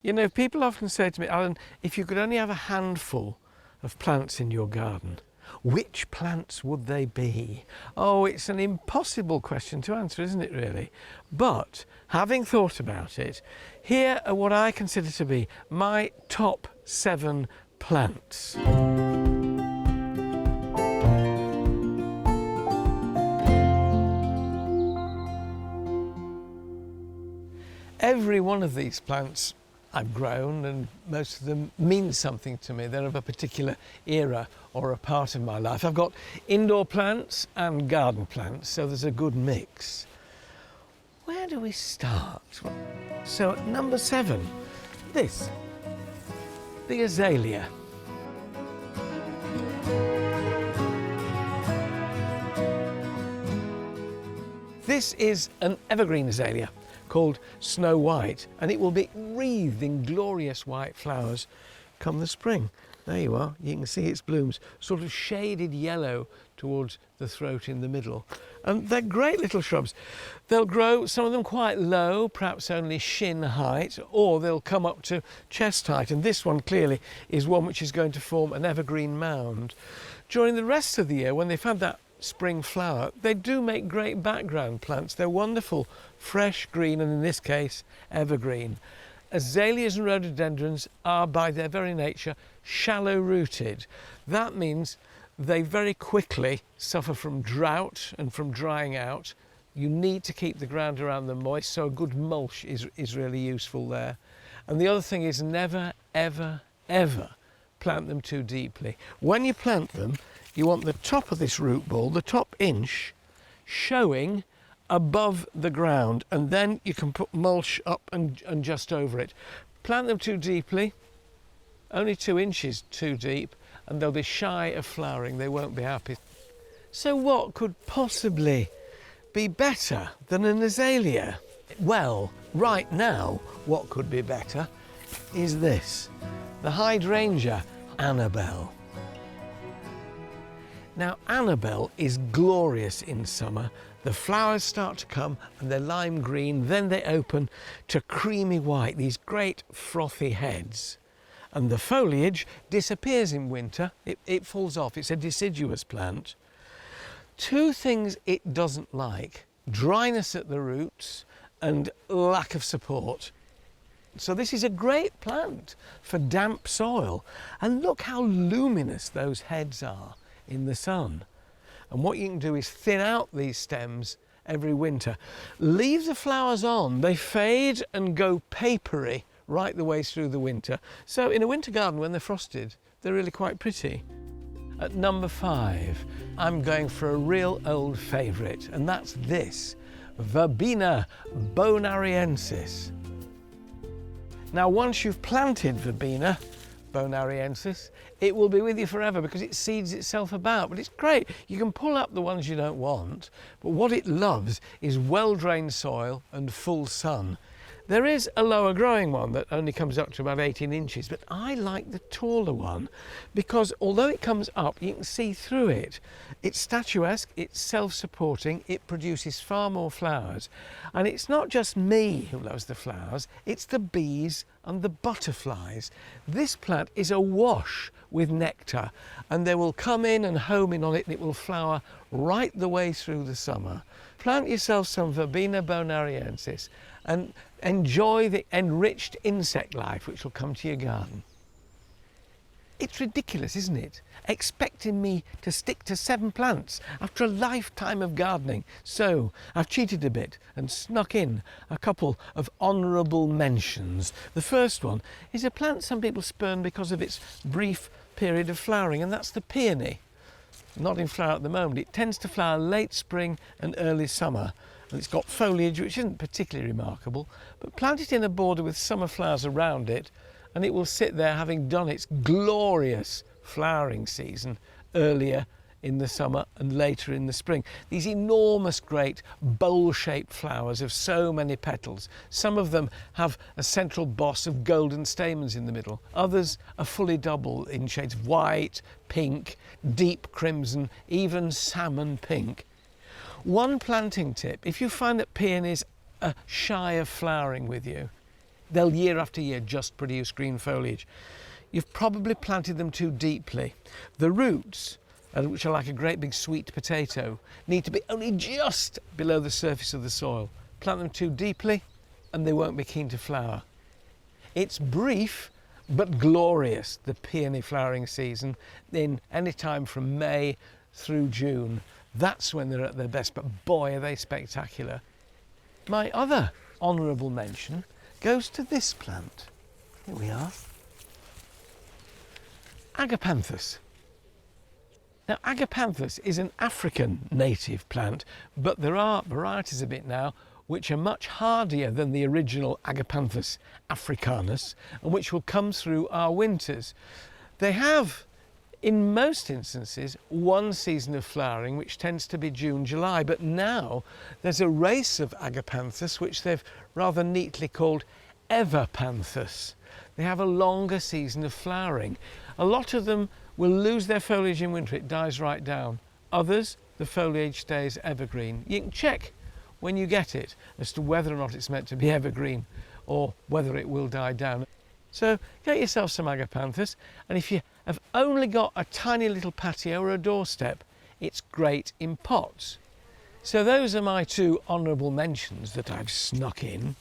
You know, people often say to me, Alan, if you could only have a handful of plants in your garden, which plants would they be? Oh, it's an impossible question to answer, isn't it, really? But having thought about it, here are what I consider to be my top 7 plants. Every one of these plants I've grown, and most of them mean something to me. They're of a particular era or a part of my life. I've got indoor plants and garden plants, so there's a good mix. Where do we start? So at number 7, this, the azalea. This is an evergreen azalea called Snow White, and it will be wreathed in glorious white flowers come the spring. There you are, you can see its blooms, sort of shaded yellow towards the throat in the middle. And they're great little shrubs. They'll grow, some of them quite low, perhaps only shin height, or they'll come up to chest height. And this one clearly is one which is going to form an evergreen mound. During the rest of the year, when they've had that spring flower, they do make great background plants. They're wonderful, fresh green, and in this case, evergreen. Azaleas and rhododendrons are, by their very nature, shallow rooted. That means they very quickly suffer from drought and from drying out. You need to keep the ground around them moist, so a good mulch is really useful there. And the other thing is never, ever, ever plant them too deeply. When you plant them, you want the top of this root ball, the top inch, showing above the ground, and then you can put mulch up and just over it. Plant them too deeply, only 2 inches too deep, and they'll be shy of flowering. They won't be happy. So what could possibly be better than an azalea? Well, right now, what could be better is this, the hydrangea Annabelle. Now, Annabelle is glorious in summer. The flowers start to come and they're lime green, then they open to creamy white, these great frothy heads. And the foliage disappears in winter, it falls off, it's a deciduous plant. 2 things it doesn't like, dryness at the roots and lack of support. So this is a great plant for damp soil. And look how luminous those heads are in the sun. And what you can do is thin out these stems every winter. Leave the flowers on, they fade and go papery right the way through the winter. So in a winter garden, when they're frosted, they're really quite pretty. At number 5, I'm going for a real old favourite, and that's this, Verbena bonariensis. Now, once you've planted Verbena bonariensis, it will be with you forever because it seeds itself about. But it's great. You can pull up the ones you don't want, but what it loves is well-drained soil and full sun. There is a lower growing one that only comes up to about 18 inches, but I like the taller one because although it comes up, you can see through it. It's statuesque, it's self-supporting, it produces far more flowers. And it's not just me who loves the flowers, it's the bees and the butterflies. This plant is awash with nectar, and they will come in and home in on it, and it will flower right the way through the summer. Plant yourself some Verbena bonariensis and enjoy the enriched insect life which will come to your garden. It's ridiculous, isn't it? Expecting me to stick to 7 plants after a lifetime of gardening. So I've cheated a bit and snuck in a couple of honourable mentions. The first one is a plant some people spurn because of its brief period of flowering, and that's the peony. Not in flower at the moment. It tends to flower late spring and early summer. And it's got foliage which isn't particularly remarkable, but plant it in a border with summer flowers around it and it will sit there having done its glorious flowering season earlier in the summer and later in the spring. These enormous, great bowl-shaped flowers of so many petals. Some of them have a central boss of golden stamens in the middle. Others are fully double in shades of white, pink, deep crimson, even salmon pink. One planting tip, if you find that peonies are shy of flowering with you, They'll year after year just produce green foliage. You've probably planted them too deeply. The roots, which are like a great big sweet potato, need to be only just below the surface of the soil. Plant them too deeply and they won't be keen to flower. It's brief but glorious, the peony flowering season, in any time from May through June. That's when they're at their best, but boy are they spectacular. My other honourable mention goes to this plant. Here we are. Agapanthus. Now, Agapanthus is an African native plant, but there are varieties of it now which are much hardier than the original Agapanthus africanus and which will come through our winters. They have, in most instances, one season of flowering, which tends to be June, July, but now there's a race of Agapanthus which they've rather neatly called Everpanthus. They have a longer season of flowering. A lot of them will lose their foliage in winter, it dies right down. Others, the foliage stays evergreen. You can check when you get it as to whether or not it's meant to be evergreen or whether it will die down. So get yourself some Agapanthus, and if you have only got a tiny little patio or a doorstep, it's great in pots. So those are my two honourable mentions that I've snuck in.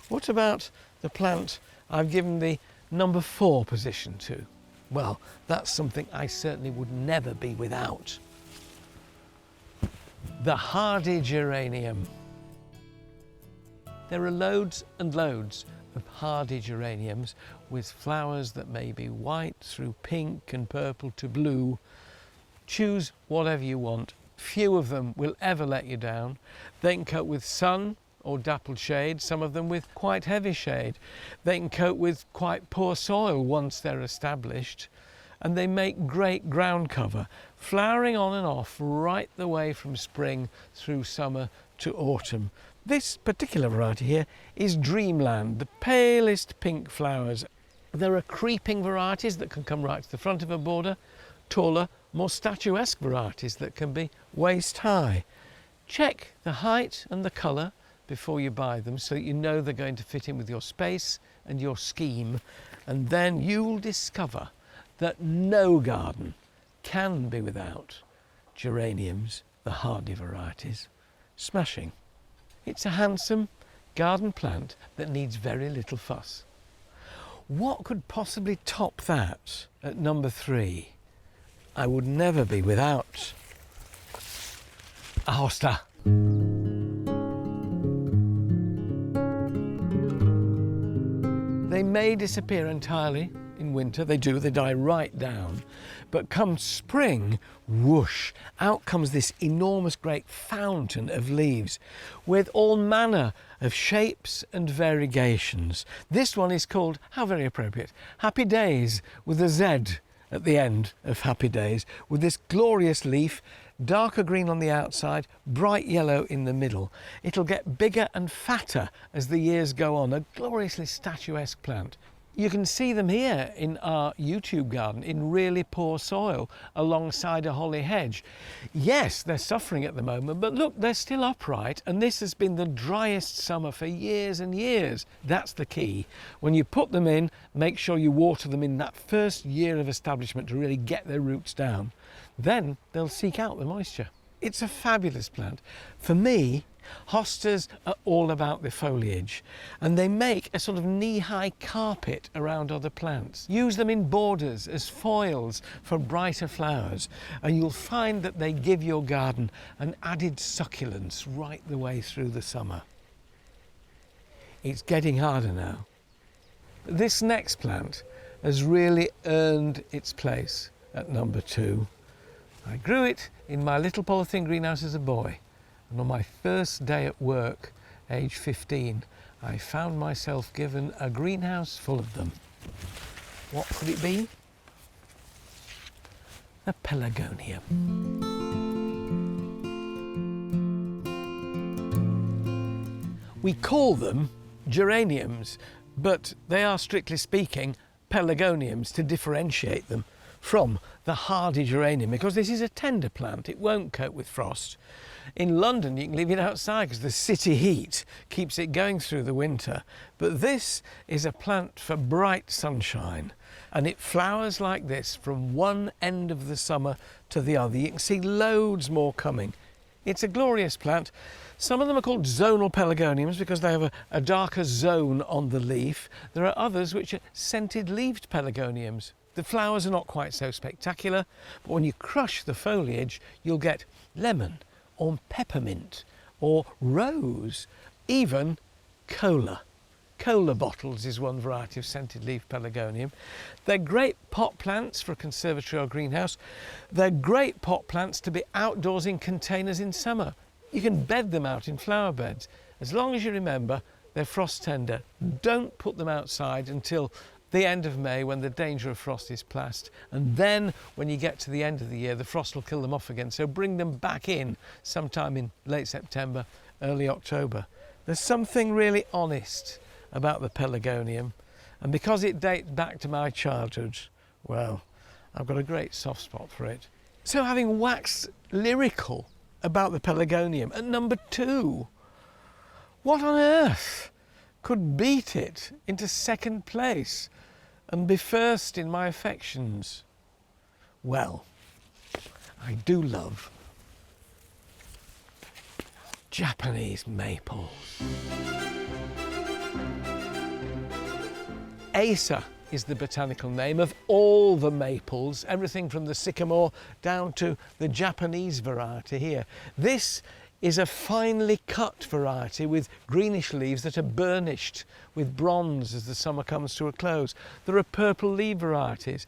What about the plant I've given the number 4 position to? Well, that's something I certainly would never be without. The hardy geranium. There are loads and loads of hardy geraniums with flowers that may be white through pink and purple to blue. Choose whatever you want. Few of them will ever let you down. They can cope with sun or dappled shade, some of them with quite heavy shade. They can cope with quite poor soil once they're established, and they make great ground cover, flowering on and off right the way from spring through summer to autumn. This particular variety here is Dreamland, the palest pink flowers. There are creeping varieties that can come right to the front of a border, taller, more statuesque varieties that can be waist high. Check the height and the colour before you buy them so that you know they're going to fit in with your space and your scheme, and then you'll discover that no garden can be without geraniums, the hardy varieties. Smashing. It's a handsome garden plant that needs very little fuss. What could possibly top that at number 3? I would never be without a hosta. They may disappear entirely in winter, they die right down, but come spring, whoosh, out comes this enormous great fountain of leaves with all manner of shapes and variegations. This one is called, how very appropriate, Happy Days, with a Z at the end of Happy Days, with this glorious leaf, darker green on the outside, bright yellow in the middle. It'll get bigger and fatter as the years go on, a gloriously statuesque plant. You can see them here in our YouTube garden in really poor soil alongside a holly hedge. Yes, they're suffering at the moment, but look, they're still upright, and this has been the driest summer for years and years. That's the key. When you put them in, make sure you water them in that first year of establishment to really get their roots down. Then they'll seek out the moisture. It's a fabulous plant. For me, hostas are all about the foliage, and they make a sort of knee-high carpet around other plants. Use them in borders as foils for brighter flowers, and you'll find that they give your garden an added succulence right the way through the summer. It's getting harder now. This next plant has really earned its place at number 2. I grew it in my little polythene greenhouse as a boy, and on my first day at work, age 15, I found myself given a greenhouse full of them. What could it be? A pelargonium. We call them geraniums, but they are, strictly speaking, pelargoniums to differentiate them from the hardy geranium, because this is a tender plant. It won't cope with frost. In London you can leave it outside because the city heat keeps it going through the winter. But this is a plant for bright sunshine, and it flowers like this from one end of the summer to the other. You can see loads more coming. It's a glorious plant. Some of them are called zonal pelargoniums because they have a darker zone on the leaf. There are others which are scented-leaved pelargoniums. The flowers are not quite so spectacular, but when you crush the foliage, you'll get lemon or peppermint or rose, even cola. Cola bottles is one variety of scented leaf pelargonium. They're great pot plants for a conservatory or greenhouse. They're great pot plants to be outdoors in containers in summer. You can bed them out in flower beds. As long as you remember they're frost tender. Don't put them outside until the end of May when the danger of frost is past, and then when you get to the end of the year the frost will kill them off again, so bring them back in sometime in late September, early October. There's something really honest about the pelargonium, and because it dates back to my childhood, well, I've got a great soft spot for it. So having waxed lyrical about the pelargonium at number 2, what on earth could beat it into second place and be first in my affections? Well, I do love Japanese maples. Acer is the botanical name of all the maples, everything from the sycamore down to the Japanese variety here. This is a finely cut variety with greenish leaves that are burnished with bronze as the summer comes to a close. There are purple leaf varieties,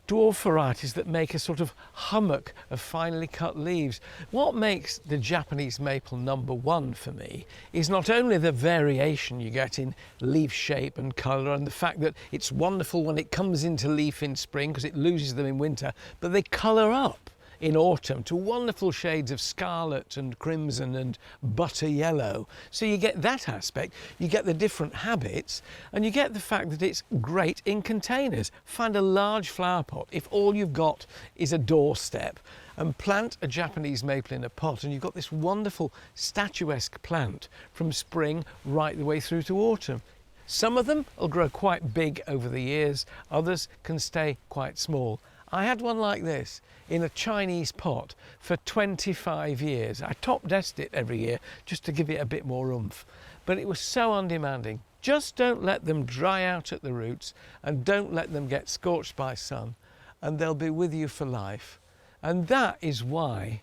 dwarf varieties that make a sort of hummock of finely cut leaves. What makes the Japanese maple number 1 for me is not only the variation you get in leaf shape and colour and the fact that it's wonderful when it comes into leaf in spring because it loses them in winter, but they colour up in autumn to wonderful shades of scarlet and crimson and butter yellow. So you get that aspect, you get the different habits, and you get the fact that it's great in containers. Find a large flower pot if all you've got is a doorstep, and plant a Japanese maple in a pot, and you've got this wonderful statuesque plant from spring right the way through to autumn. Some of them will grow quite big over the years, others can stay quite small. I had one like this in a Chinese pot for 25 years. I top dressed it every year just to give it a bit more oomph, but it was so undemanding. Just don't let them dry out at the roots and don't let them get scorched by sun, and they'll be with you for life. And that is why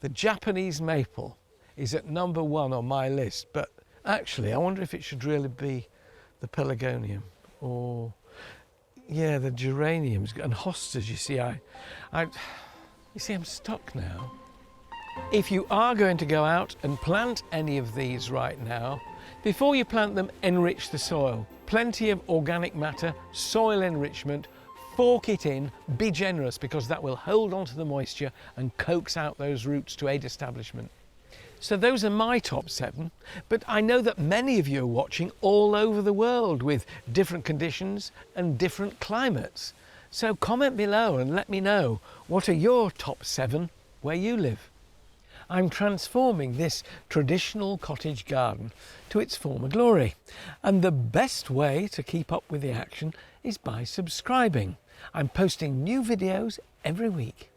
the Japanese maple is at number 1 on my list. But actually, I wonder if it should really be the pelargonium or yeah, the geraniums and hostas. You see, I'm stuck now. If you are going to go out and plant any of these right now, before you plant them, enrich the soil. Plenty of organic matter, soil enrichment, fork it in, be generous because that will hold on to the moisture and coax out those roots to aid establishment. So those are my top 7, but I know that many of you are watching all over the world with different conditions and different climates. So comment below and let me know, what are your top 7 where you live? I'm transforming this traditional cottage garden to its former glory, and the best way to keep up with the action is by subscribing. I'm posting new videos every week.